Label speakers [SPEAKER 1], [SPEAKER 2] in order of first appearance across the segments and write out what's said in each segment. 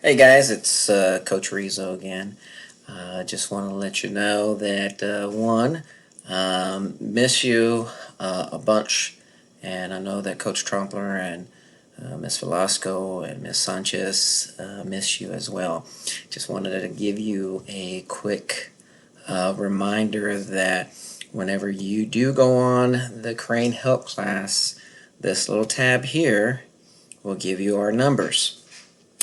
[SPEAKER 1] Hey guys, it's Coach Rizzo again. Just want to let you know that miss you a bunch, and I know that Coach Trumpler and Miss Velasco and Miss Sanchez miss you as well. Just wanted to give you a quick reminder that whenever you do go on the Crane Help class, this little tab here will give you our numbers.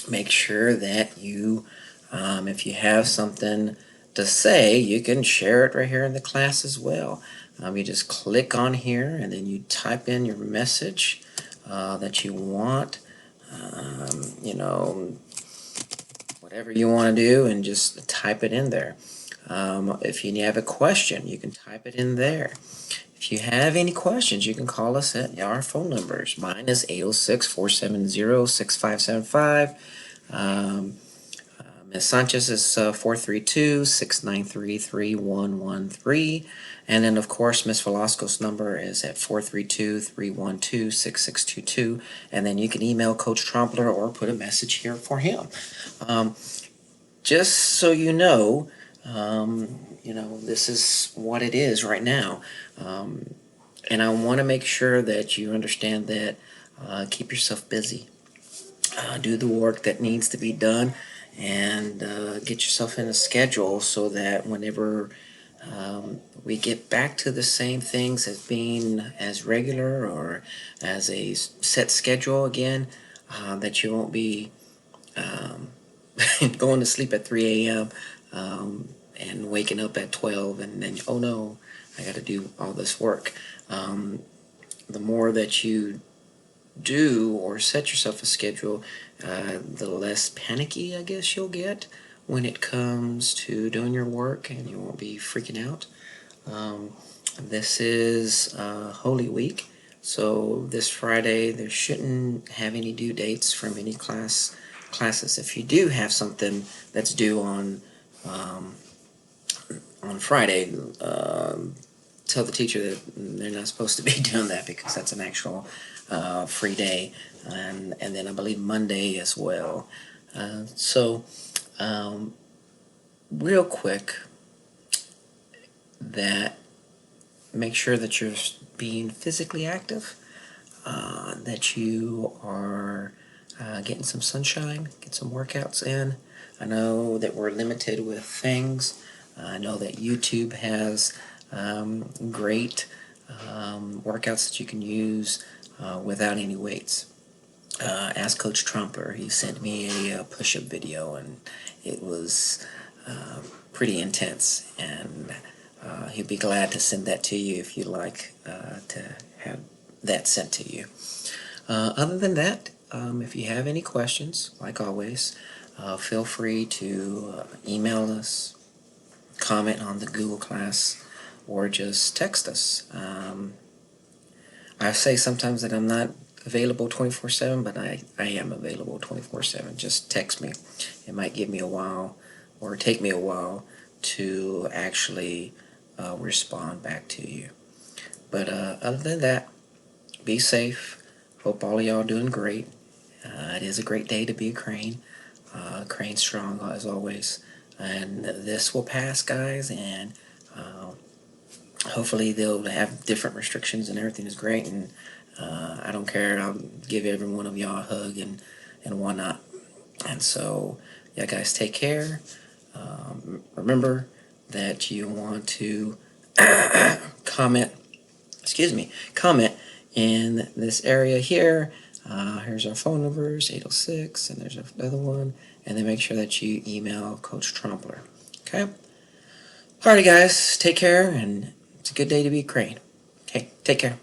[SPEAKER 1] Make sure that if you have something to say, you can share it right here in the class as well. You just click on here and then you type in your message that you want, you know, whatever you want to do, and just type it in there. If you have a question, you can type it in there. If you have any questions, you can call us at our phone numbers. Mine is 806-470-6575. Ms. Sanchez is 432-693-3113. And then, of course, Ms. Velasco's number is at 432-312-6622. And then you can email Coach Trompler or put a message here for him. Just so this is what it is right now. And I want to make sure that you understand that keep yourself busy. Do the work that needs to be done, and get yourself in a schedule so that whenever we get back to the same things as being as regular or as a set schedule again, that you won't be going to sleep at 3 a.m. And waking up at 12 and then, oh no, I got to do all this work. The more that you do or set yourself a schedule, the less panicky I guess you'll get when it comes to doing your work, and you won't be freaking out. This is Holy Week, so this Friday there shouldn't have any due dates from any classes. If you do have something that's due on Friday, tell the teacher that they're not supposed to be doing that, because that's an actual free day, and then I believe Monday as well. So real quick, that make sure that you're being physically active, that you are getting some sunshine, get some workouts in. I know that we're limited with things. I know that YouTube has great workouts that you can use without any weights. Ask Coach Trumper. He sent me a push-up video, and it was pretty intense, and he'd be glad to send that to you if you'd like to have that sent to you. Other than that, if you have any questions, like always, feel free to email us, comment on the Google class, or just text us. I say sometimes that I'm not available 24/7, but I am available 24/7. Just text me. It might give me a while, or take me a while, to actually respond back to you. But other than that, be safe. Hope all of y'all doing great. It is a great day to be a Crane. Crane strong as always. And this will pass, guys, and hopefully they'll have different restrictions and everything is great, and I don't care. I'll give every one of y'all a hug and whatnot. And so, yeah, guys, take care. Remember that you want to comment, comment in this area here. Here's our phone numbers, 806, and there's another one. And then make sure that you email Coach Trumpler. Okay? Alrighty, guys, take care, and it's a good day to be a Crane. Okay, take care.